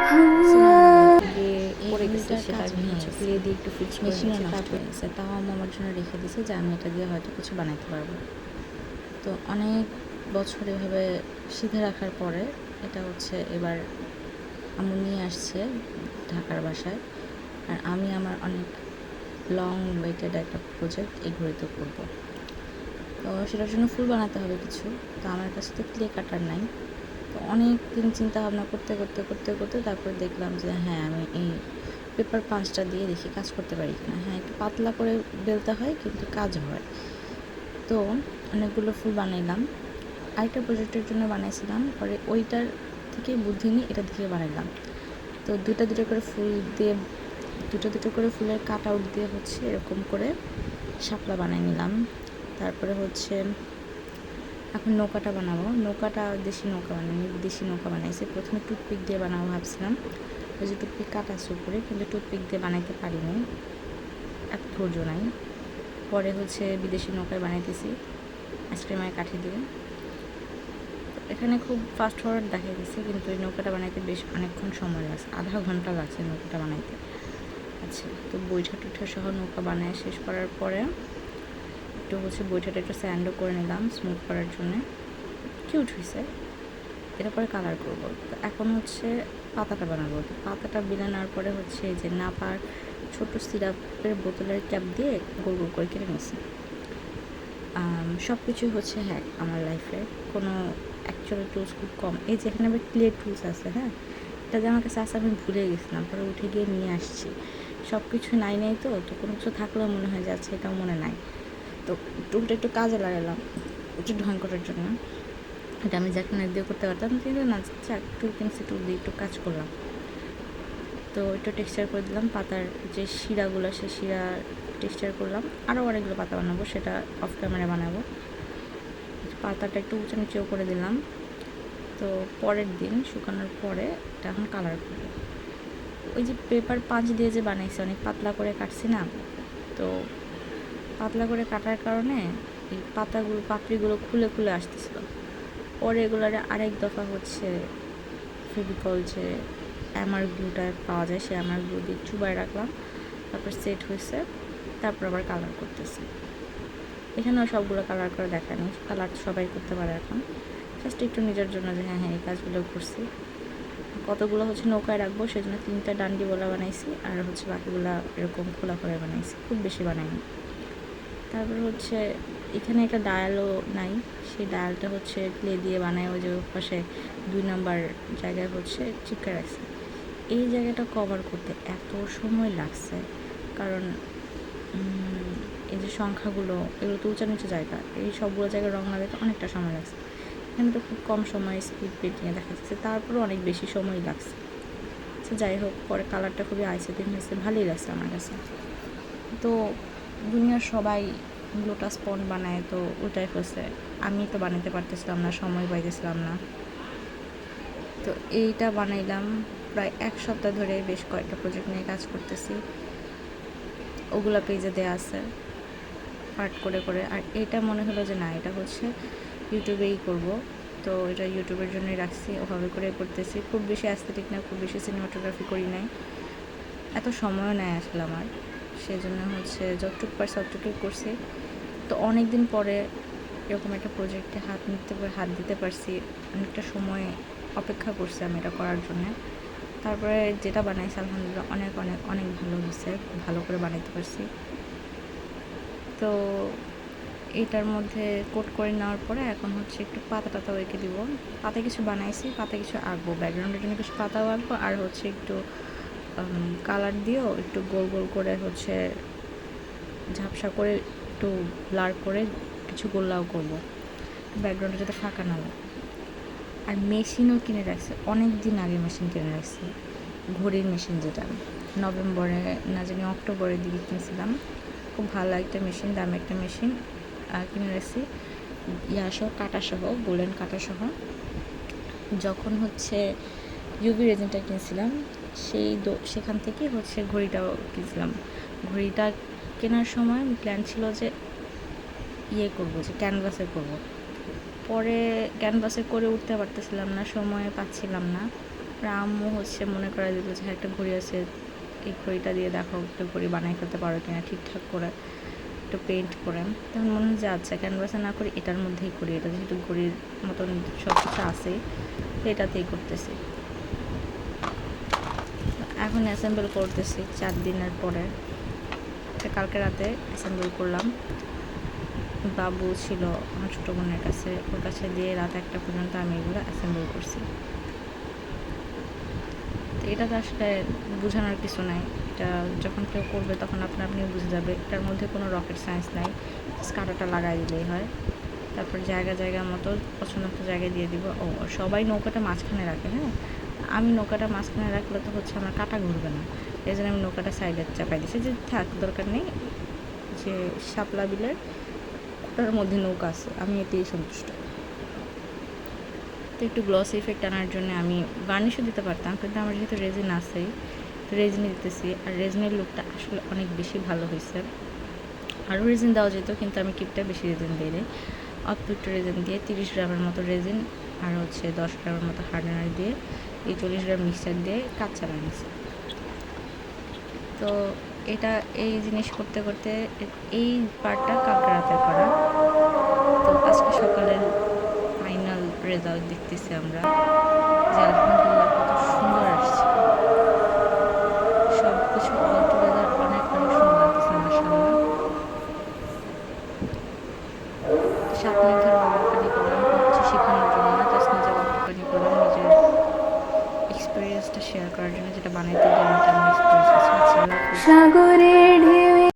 Cinema গিয়ে পড়ে গেছে, ঘড়িটার সেটা কাজ আমি হচ্ছে ভেঙে ক্লে দিয়ে একটু ফিক্স করে মেশিনও নিয়েছি, নষ্ট তারপর গেছে। তাও আমি আমার জন্য রেখে দিয়েছি যে আমি এটা দিয়ে হয়তো কিছু বানাইতে পারবো। তো অনেক বছর এভাবে সিধে রাখার পরে এটা হচ্ছে এবার আম্মু নিয়ে আসছে ঢাকার বাসায়। আর আমি আমার অনেক লং ওয়েটেড একটা প্রজেক্ট এই ঘড়িতে করবো। তো সেটার জন্য ফুল বানাতে হবে কিছু। তো আমার কাছে তো ক্লে কাটার নাই। তো অনেক দিন চিন্তা ভাবনা করতে করতে করতে করতে তারপর দেখলাম যে হ্যাঁ, আমি এই পেপার পাঁচটা দিয়ে দেখি কাজ করতে পারি কিনা। হ্যাঁ, একটু পাতলা করে বেলতে হয় কিন্তু কাজ হয়। তো অনেকগুলো ফুল বানাইলাম। আরেকটা প্রজেক্টের জন্য বানাইছিলাম, পরে ওইটার থেকে বুদ্ধি নিয়ে এটা থেকে বানাইলাম। তো দুটো দুটো করে ফুল দিয়ে, দুটো দুটো করে ফুলের কাট আউট দিয়ে হচ্ছে এরকম করে শাপলা বানিয়ে নিলাম। তারপরে হচ্ছে এখন নৌকাটা বানাবো। নৌকাটা দেশি নৌকা বানাইনি, বিদেশি নৌকা বানাইছি। প্রথমে টুথপিক দিয়ে বানাবো ভাবছিলাম, ওই যে টুথপিক কাটা আছে উপরে, কিন্তু টুথপিক দিয়ে বানাইতে পারিনি, এত ধৈর্য নাই। পরে হচ্ছে বিদেশি নৌকায় বানাইতেছি আইসক্রিমের কাঠি দিয়ে। এখানে খুব ফাস্ট ফরওয়ার্ড দেখা দিচ্ছে, কিন্তু এই নৌকাটা বানাইতে বেশ অনেকক্ষণ সময় লাগছে, আধা ঘন্টা লাগছে নৌকাটা বানাইতে। আচ্ছা, তো বৈঠা টুঠা সহ নৌকা বানায় শেষ করার পরে একটু হচ্ছে বৈঠাটা একটু স্যান্ডও করে নিলাম স্মুথ করার জন্যে। কিউট হয়েছে। এরপরে কালার করব। তো এখন হচ্ছে পাতাটা বানাবো। তো পাতাটা বেলে নেওয়ার পরে হচ্ছে এই যে নাপার ছোট সিরাপের বোতলের ক্যাপ দিয়ে গোল গোল করে কেটে নিয়েছি। সব কিছুই হচ্ছে হ্যাঁ আমার লাইফে। কোনো অ্যাকচুয়ালি টুলস খুব কম। এই যে এখানে আবার ক্লে টুলস আছে, হ্যাঁ, এটা যে আমার কাছে আসে আমি ভুলে গেছিলাম, পরে উঠে গিয়ে নিয়ে আসছি। সব কিছু নাই নাই, তো কোনো কিছু থাকলেও মনে হয় যাচ্ছে এটাও মনে নাই। তো টুলটা একটু কাজে লাগালাম একটু ড্রয়িং করার জন্য। এটা আমি জ্যাকনার দিয়ে করতে পারতাম, কিন্তু না, যাক টুল কিনছি, টুল দিয়ে একটু কাজ করলাম। তো একটু টেক্সচার করে দিলাম পাতার যে শিরাগুলো, সে শিরা টেক্সচার করলাম। আরও অনেকগুলো পাতা বানাবো, সেটা অফ ক্যামেরা বানাবো। পাতাটা একটু উঁচু নিচেও করে দিলাম। তো পরের দিন শুকানোর পরে এটা এখন কালার করবো। ওই যে পেপার পাঁচ দিয়ে যে বানাইছি, অনেক পাতলা করে কাটছি না, তো পাতলা করে কাটার কারণে এই পাতাগুলো পাপড়িগুলো খুলে খুলে আসতেছিল। পরে এগুলারে আরেক দফা হচ্ছে ফেভিকল যে অ্যামার গ্লুটা পাওয়া যায়, সে অ্যামার গ্লু দিয়ে চুবাই রাখলাম। তারপর সেট হয়েছে, তারপর আবার কালার করতেছে। এখানেও সবগুলো কালার করে দেখানি, কালার সবাই করতে পারে এখন। জাস্ট একটু নিজের জন্য যে হ্যাঁ হ্যাঁ এই কাজগুলো করছি। কতগুলো হচ্ছে নৌকায় রাখবো সেজন্য 3টা ডান্ডিওয়ালা বানাইছি, আর হচ্ছে বাকিগুলো এরকম খোলা করে বানাইছি, খুব বেশি বানাইনি। তারপর হচ্ছে এখানে একটা ডায়ালও নাই, সেই ডায়ালটা হচ্ছে ক্লে দিয়ে বানায়, ওই যে পাশে 2 নাম্বার জায়গায় হচ্ছে চিপকে রাখছে। এই জায়গাটা কভার করতে এত সময় লাগছে, কারণ এই যে সংখ্যাগুলো, এগুলো তো উঁচা নিচু জায়গা, এই সবগুলো জায়গায় রং লাগাতে অনেকটা সময় লাগছে। এখানে তো খুব কম সময় স্পিড পেন্টিংয়ে দেখা যাচ্ছে, তারপরেও অনেক বেশি সময় লাগছে। আচ্ছা যাই হোক, পরে কালারটা খুবই আইসেটিং হয়েছে, ভালোই লাগছে আমার কাছে। তো দুনিয়ার সবাই লোটাস পন্ড বানায়, তো ওটাই হচ্ছে, আমি তো বানাতে পারতেছিলাম না, সময় পাইতেছিলাম না। তো এইটা বানাইলাম প্রায় 1 সপ্তাহ ধরে, বেশ কয়েকটা প্রজেক্ট নিয়ে কাজ করতেছি, ওগুলো পেজে দেওয়া আছে পার্ট করে করে। আর এটা মনে হলো যে না, এটা হচ্ছে ইউটিউবেই করব, তো এটা ইউটিউবের জন্যই রাখছি, ওভাবে করে করতেছি। খুব বেশি অ্যাস্থেটিক না, খুব বেশি সিনেমাটোগ্রাফি করি নাই, এত সময়ও নেয় আসলে আমার, সেই জন্য হচ্ছে যতটুকু পারছি ততটুকুই করছি। তো অনেক দিন পরে এরকম একটা প্রজেক্টে হাত দিতে পারছি, অনেকটা সময় অপেক্ষা করছি আমি এটা করার জন্যে। তারপরে যেটা বানাইছি আলহামদুলিল্লাহ অনেক অনেক অনেক ভালো হয়েছে, খুব ভালো করে বানাইতে পারছি। তো এটার মধ্যে কোট করে নেওয়ার পরে এখন হচ্ছে একটু পাতা টাতাও এঁকে দিব। পাতা কিছু বানাইছি, পাতা কিছু আঁকবো, ব্যাকগ্রাউন্ডের জন্য কিছু পাতাও আঁকবো, আর হচ্ছে একটু কালার দিয়েও একটু গোল গোল করে হচ্ছে ঝাপসা করে একটু ব্লার করে কিছু গোল্লাও করবো, ব্যাকগ্রাউন্ডে যাতে ফাঁকা না লাগে। আর মেশিনও কিনে রাখছে, অনেক দিন আগে মেশিন কিনে রাখছি, ঘড়ির মেশিন, যেটা নভেম্বরে না জানি অক্টোবরের দিকে কিনেছিলাম। খুব ভালো একটা মেশিন, দামি একটা মেশিন কিনে রাখছি, ইয়াসহ কাটাসহ, গোল্ডেন কাটাসহ। যখন হচ্ছে ইউভি রেজিনটা কিনছিলাম, সেখান থেকে হচ্ছে ঘড়িটাও কিনছিলাম। ঘড়িটা কেনার সময় প্ল্যান ছিল যে করবো, যে ক্যানভাসে করব। পরে ক্যানভাসে করে উঠতে পারতেছিলাম না, সময় পাচ্ছিলাম না, তারপরে আম্মু হচ্ছে মনে করা দিল যে একটা ঘড়ি আছে, এই ঘড়িটা দিয়ে দেখো একটু ঘড়ি বানাই ফেলতে পারো কিনা ঠিকঠাক করে, একটু পেন্ট করে। তখন মনে হয় যে আচ্ছা ক্যানভাসে না করি এটার মধ্যেই করি, এটা যেহেতু ঘড়ির মতন সব কিছু আছেই, তো এটাতেই করতেছি। এখন অ্যাসেম্বল করতেছি 4 দিনের পরে। কালকে রাতে অ্যাসেম্বল করলাম, বাবু ছিল আমার ছোটো বোনের কাছে, ওর কাছে দিয়ে রাত 1টা পর্যন্ত আমি এগুলো অ্যাসেম্বল করছি। তো এটা তো আসলে বোঝানোর কিছু নাই, এটা যখন কেউ করবে তখন আপনি বুঝে যাবে। এটার মধ্যে কোনো রকেট সায়েন্স নাই, কাঁটাটা লাগাই দিলেই হয়। তারপর জায়গা মতো পছন্দ মতো জায়গায় দিয়ে দিব। ও সবাই নৌকাটা মাঝখানে রাখে, হ্যাঁ, আমি নৌকাটা মাঝখানে রাখলে তো হচ্ছে আমার কাঁটা ঘুরবে না, এই জন্য আমি নৌকাটা সাইডে চাপাই দিচ্ছি যে থাক দরকার নেই, যে শাপলা বিলের ওটার মধ্যে নৌকা আছে, আমি এতেই সন্তুষ্ট। তো একটু গ্লস ইফেক্ট আনার জন্য আমি বার্নিশও দিতে পারতাম, কিন্তু আমার যেহেতু রেজিন আছেই, তো রেজিনই দিতেছি। আর রেজিনের লুকটা আসলে অনেক বেশি ভালো হয়েছে। আরও রেজিন দেওয়া যেত, কিন্তু আমি কিপটা বেশি রেজিন দিই, অল্প একটু রেজিন দিয়ে 30 গ্রামের মতো রেজিন আর হচ্ছে 10 গ্রামের মতো হার্ডেনার দিয়ে এই 40 গ্রাম মিক্সচার দিয়ে কাজ চালা নিয়েছি। তো এটা এই জিনিস করতে করতে এই পার্টটা কালকে রাতে করা। তো আজকে সকালের ফাইনাল রেজাল্ট দেখতেছি আমরা, যে আলহামদুলিল্লাহ কত সুন্দর আসছে, সব কিছু অল টুগেদার অনেক অনেক সুন্দর লাগতেছে মাশাআল্লাহ। সাপনিধার বকবকানি করলাম হচ্ছে শেখানোর জন্য না, জাস্ট নিজে বকবকানি করলাম নিজের এক্সপিরিয়েন্সটা শেয়ার করার জন্য, যেটা বানাইতে গিয়ে আমার কেমন এক্সপিরিয়েন্স আছে। আচ্ছা, আল্লাহ হাফিজ।